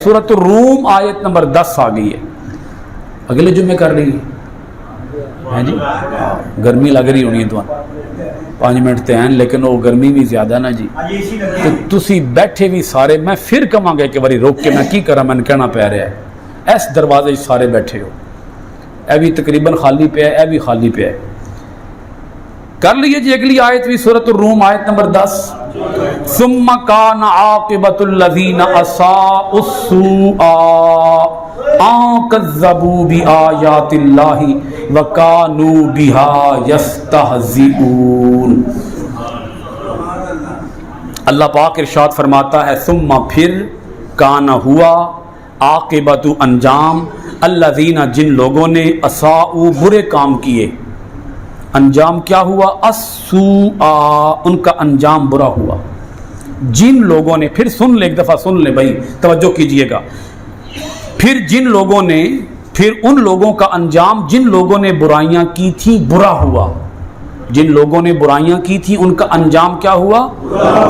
सूरत room आयत number 10 आ गई है। अगले जुम्मे कर रही है जी। गर्मी लग रही होनी है तो 5 मिनट तो हैं, लेकिन वो गर्मी भी ज्यादा ना जी। तो तुसी बैठे भी सारे, मैं फिर कहांगा एक बारी रोक के, मैं की करा, मैंने कहना पै रहा है। इस दरवाजे सारे बैठे हो, यह भी तकरीबन खाली पे है, यह भी खाली पे है। कर लीजिए जी अगली आयत भी, सूरत रूम आयत नंबर 10। सुम्मा कान आक़िबतुल लज़ीना असाउस्सूआ कज़्ज़बू बिआयातिल्लाहि व कानू बिहा यस्तहज़िऊन। अल्लाह पाक इरशाद फरमाता है, सुम्मा फिर, कान हुआ, आक़िबतु अंजाम, अल्लज़ीना जिन लोगों ने, असाउ बुरे काम किए, अंजाम क्या हुआ, अस्सूआ उनका अंजाम बुरा हुआ। जिन लोगों ने, फिर सुन ले, एक दफ़ा सुन ले भाई, तवज्जो कीजिएगा। फिर जिन लोगों ने, फिर उन लोगों का अंजाम जिन लोगों ने बुराइयां की थी बुरा हुआ। जिन लोगों ने बुराइयां की थी उनका अंजाम क्या हुआ,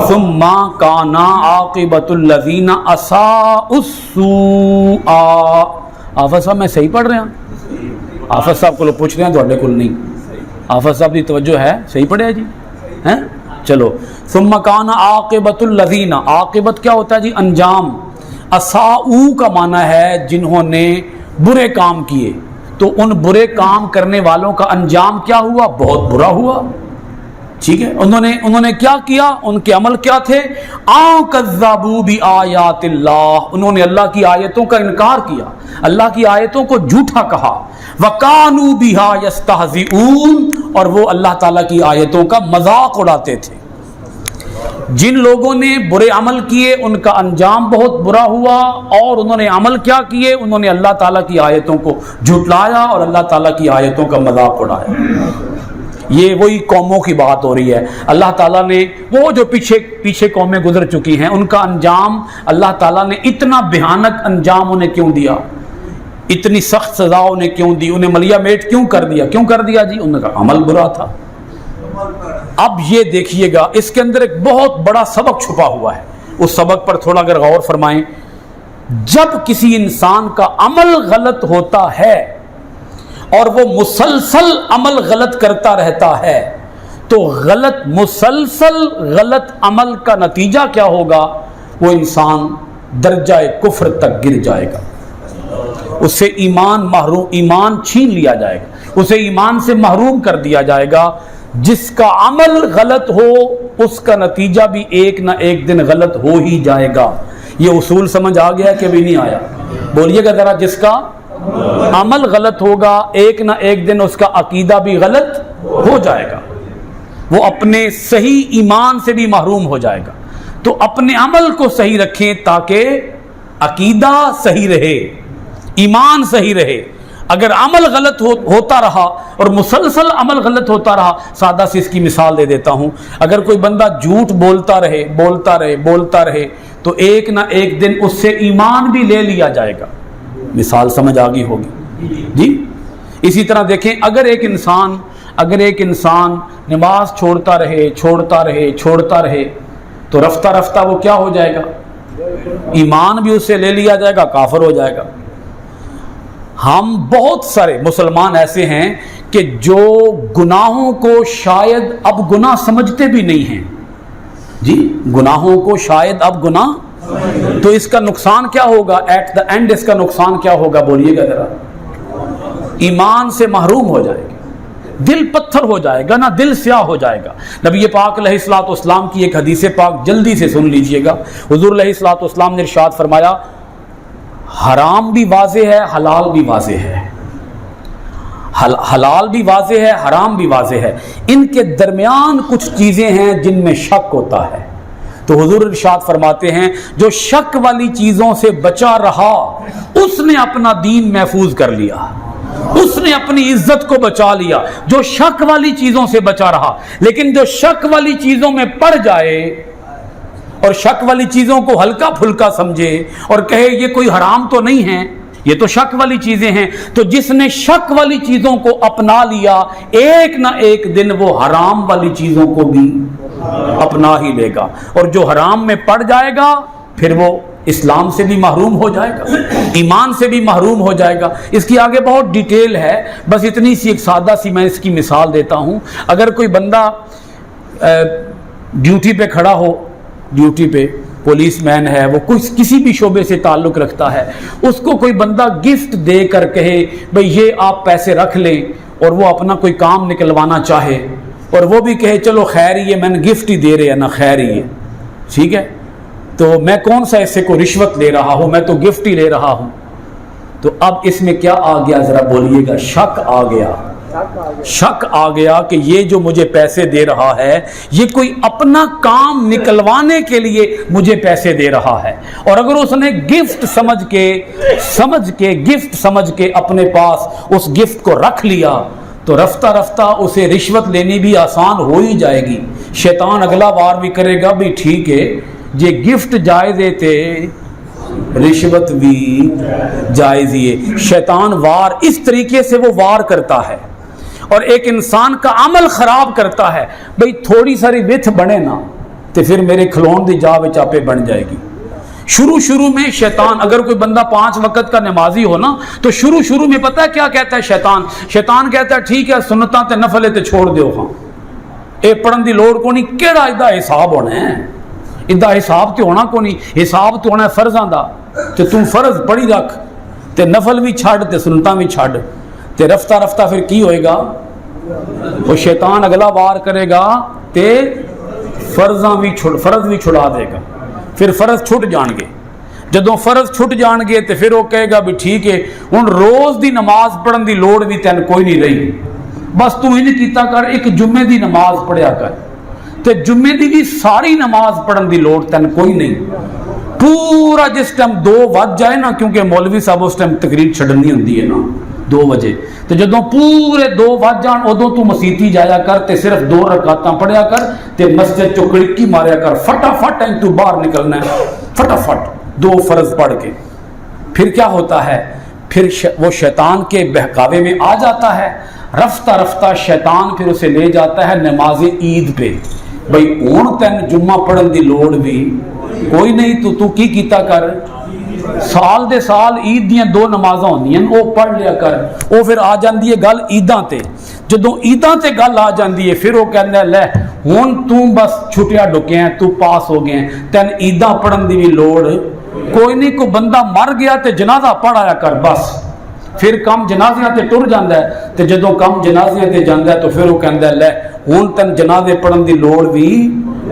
सुम्मा काना आक़िबतुल लज़ीना असाउस्सूआ। आफत साहब मैं सही पढ़ रहा? आफत साहब को पूछ रहे हैं, थोड़े को नहीं। आफत साहब की तवज्जो है, सही पढ़े जी हैं? चलो, सुम्मा काना आक़िबतुल लज़ीना, आक़िबत क्या होता है जी, अंजाम। असाऊ का माना है जिन्होंने बुरे काम किए, तो उन बुरे काम करने वालों का अंजाम क्या हुआ, बहुत बुरा हुआ। ठीक है, उन्होंने क्या किया, उनके अमल क्या थे, कज़्ज़बू बिआयातिल्लाह, उन्होंने अल्लाह की आयतों का इनकार किया, अल्लाह की आयतों को झूठा कहा। वकानू बिहा यस्तहज़िऊन, और वो अल्लाह ताला की आयतों का मजाक उड़ाते थे। जिन लोगों ने बुरे अमल किए उनका अंजाम बहुत बुरा हुआ, और उन्होंने अमल क्या किए, उन्होंने अल्लाह ताला की आयतों को झुटलाया और अल्लाह ताला की आयतों का मजाक उड़ाया। ये वही कौमों की बात हो रही है। अल्लाह ताला ने वो जो पीछे कौमें गुजर चुकी हैं उनका अंजाम अल्लाह ताला ने इतना भयानक अंजाम उन्हें क्यों दिया, इतनी सख्त सजा उन्हें क्यों दी, उन्हें मलिया मेट क्यों कर दिया जी, उनका अमल बुरा था। अब ये देखिएगा, इसके अंदर एक बहुत बड़ा सबक छुपा हुआ है। उस सबक पर थोड़ा अगर गौर फरमाएं, जब किसी इंसान का अमल गलत होता है और वो मुसलसल अमल गलत करता रहता है, तो मुसलसल गलत अमल का नतीजा क्या होगा, वो इंसान दर्जा कुफ्र तक गिर जाएगा, उससे ईमान छीन लिया जाएगा, उसे ईमान से महरूम कर दिया जाएगा। जिसका अमल गलत हो उसका नतीजा भी एक ना एक दिन गलत हो ही जाएगा। ये उसूल समझ आ गया कि भी नहीं आया? बोलिएगा जरा। जिसका अमल गलत होगा एक ना एक दिन उसका अकीदा भी गलत हो जाएगा, वो अपने सही ईमान से भी महरूम हो जाएगा। तो अपने अमल को सही रखें ताकि अकीदा सही रहे, ईमान सही रहे। अगर अमल गलत होता रहा और मुसलसल अमल गलत होता रहा, सादा सी इसकी मिसाल दे देता हूं, अगर कोई बंदा झूठ बोलता रहे तो एक ना एक दिन उससे ईमान भी ले लिया जाएगा। मिसाल समझ आ गई होगी जी। इसी तरह देखें, अगर एक इंसान नमाज छोड़ता रहे तो रफ्ता रफ्ता वो क्या हो जाएगा, ईमान भी उससे ले लिया जाएगा, काफिर हो जाएगा। हम बहुत सारे मुसलमान ऐसे हैं कि जो गुनाहों को शायद अब गुनाह समझते भी नहीं हैं जी, गुनाहों को शायद अब गुनाह, तो इसका नुकसान क्या होगा, एट द एंड इसका नुकसान क्या होगा, बोलिएगा जरा। ईमान से महरूम हो जाएगा, दिल पत्थर हो जाएगा ना, दिल स्याह हो जाएगा। नबी पाक अलैहिस्सलाम की एक हदीस पाक जल्दी से सुन लीजिएगा। हुजूर अलैहिस्सलाम ने इरशाद फरमाया, हराम भी वाज़े है, हलाल भी वाज़े है, हलाल भी वाज़े है, हराम भी वाज़े है, इनके दरमियान कुछ चीज़ें हैं जिनमें शक होता है। तो हुजूर इरशाद फरमाते हैं, जो शक वाली चीज़ों से बचा रहा उसने अपना दीन महफूज कर लिया, उसने अपनी इज्जत को बचा लिया, जो शक वाली चीज़ों से बचा रहा। लेकिन जो शक वाली चीज़ों में पड़ जाए और शक वाली चीज़ों को हल्का फुल्का समझे और कहे ये कोई हराम तो नहीं है, ये तो शक वाली चीजें हैं, तो जिसने शक वाली चीजों को अपना लिया एक ना एक दिन वो हराम वाली चीजों को भी अपना ही लेगा, और जो हराम में पड़ जाएगा फिर वो اسلام سے بھی محروم ہو جائے گا، ایمان سے بھی محروم ہو جائے گا۔ اس کی آگے بہت ڈیٹیل ہے، بس اتنی سی ایک سادہ سی میں اس کی مثال دیتا ہوں۔ اگر کوئی بندہ ڈیوٹی پہ کھڑا ہو، ڈیوٹی پہ پولیس مین ہے، وہ کسی بھی شعبے سے تعلق رکھتا ہے، اس کو کوئی بندہ گفٹ دے کر کہے بھئی یہ آپ پیسے رکھ لیں، اور وہ اپنا کوئی کام نکلوانا چاہے اور وہ بھی کہے چلو خیر ہی ہے، میں نے گفٹ ہی دے رہے ہیں نا، خیر ہی ہے، ٹھیک ہے، تو میں کون سا ایسے کو رشوت لے رہا ہوں، میں تو گفٹ ہی لے رہا ہوں۔ تو اب اس میں کیا آ گیا ذرا بولیے گا؟ شک آ گیا، شک آ گیا کہ یہ جو مجھے پیسے دے رہا ہے یہ کوئی اپنا کام نکلوانے کے لیے مجھے پیسے دے رہا ہے، اور اگر اس نے گفٹ سمجھ کے اپنے پاس اس گفٹ کو رکھ لیا تو رفتہ رفتہ اسے رشوت لینی بھی آسان ہو ہی جائے گی۔ شیطان اگلا وار بھی کرے گا بھی ٹھیک ہے یہ گفٹ جائز تھے، رشوت بھی جائز ہی ہے۔ شیطان وار اس طریقے سے وہ وار کرتا ہے، اور ایک انسان کا عمل خراب کرتا ہے۔ بھئی تھوڑی ساری وتھ بنے نا تو پھر میرے کھلون دی جا وچ آپے بن جائے گی۔ شروع میں شیطان، اگر کوئی بندہ 5 وقت کا نمازی ہو نا تو شروع میں پتہ ہے کیا کہتا ہے شیطان کہتا ہے ٹھیک ہے سنتاں تے نفل تے چھوڑ دیو، ہاں اے پڑھن دی لوڑ کو نہیں، کیڑا ایدا حساب ہونا ہے، ایدا حساب تے ہونا کو نہیں، حساب تے ہونا ہے فرضاں دا، تے تم فرض پڑھی رکھ تے نفل بھی چھڈ تے سنتاں بھی چھڈ، تے رفتہ رفتہ پھر کی ہوئے گا، وہ شیطان اگلا وار کرے گا تے فرض بھی چھڑا دے گا، پھر فرض چھٹ جان گے۔ جدوں فرض چھٹ جان گے تے پھر وہ کہے گا بھی ٹھیک ہے ہن روز دی نماز پڑھن دی لوڑ بھی تین کوئی نہیں رہی، بس تو انج کیتا کر ایک جمعے دی نماز پڑھیا کر، تے جمعے دی بھی ساری نماز پڑھن دی لوڑ تین کوئی نہیں۔ پورا جس ٹائم 2 بج جائے نا، کیونکہ مولوی صاحب اس ٹائم تقریر چھڈنی ہوندی ہے نا 2 بجے، تو جدوں پورے 2 بج جان ادوں تو مسیتی جایا کر تے صرف 2 رکعتاں پڑھیا کر تے مسجد چوں کڑکی ماریا کر، فٹافٹ تو باہر نکلنا ہے، فٹافٹ 2 فرض پڑھ کے۔ پھر کیا ہوتا ہے، پھر وہ شیطان کے بہکاوے میں آ جاتا ہے، رفتہ رفتہ شیطان پھر اسے لے جاتا ہے نماز عید پہ، بھئی ہن تین جمعہ پڑھن دی لوڑ بھی کوئی نہیں، تو کی کیتا کر، سال دے سال عید دیاں 2 نمازاں ہوندیاں وہ پڑھ لیا کر۔ وہ پھر آ جاندی ہے گل عیداں تے، جدوں عیداں تے گل آ جاندی ہے پھر وہ کہندا ہے لے ہن تو بس چھٹیاں ڈکیاں تو پاس ہو گئے، تین عیداں پڑھن دی بھی لوڑ کوئی نہیں، کوئی بندہ مر گیا تے جنازہ پڑھایا کر بس۔ پھر کم جنازیاں تے ٹر جاندا ہے، تے جدوں کم جنازیاں تے جاندا ہے تو پھر وہ کہندا ہے لے ہن تین جنازے پڑھن دی لوڑ بھی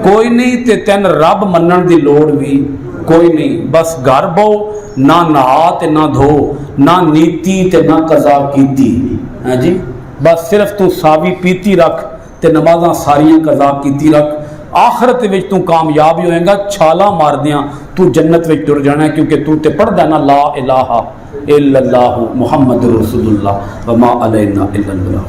کوئی نہیں، تے تین رب منن دی لوڑ بھی کوئی نہیں، بس گھر بہو، نہ نہا تے نہ دھو، نہ نیتی تے نہ قضا کیتی، ہاں جی بس صرف تو ساوی پیتی رکھ تے نمازاں ساریاں قضا کیتی رکھ، آخرت وچ تو کامیاب ہوئے گا، چھالا مار دیاں تو جنت وچ ٹر جانا ہے، کیونکہ تو تے پڑھدا نا لا الہ الا اللہ محمد رسول اللہ وما علینا الا البلاغ۔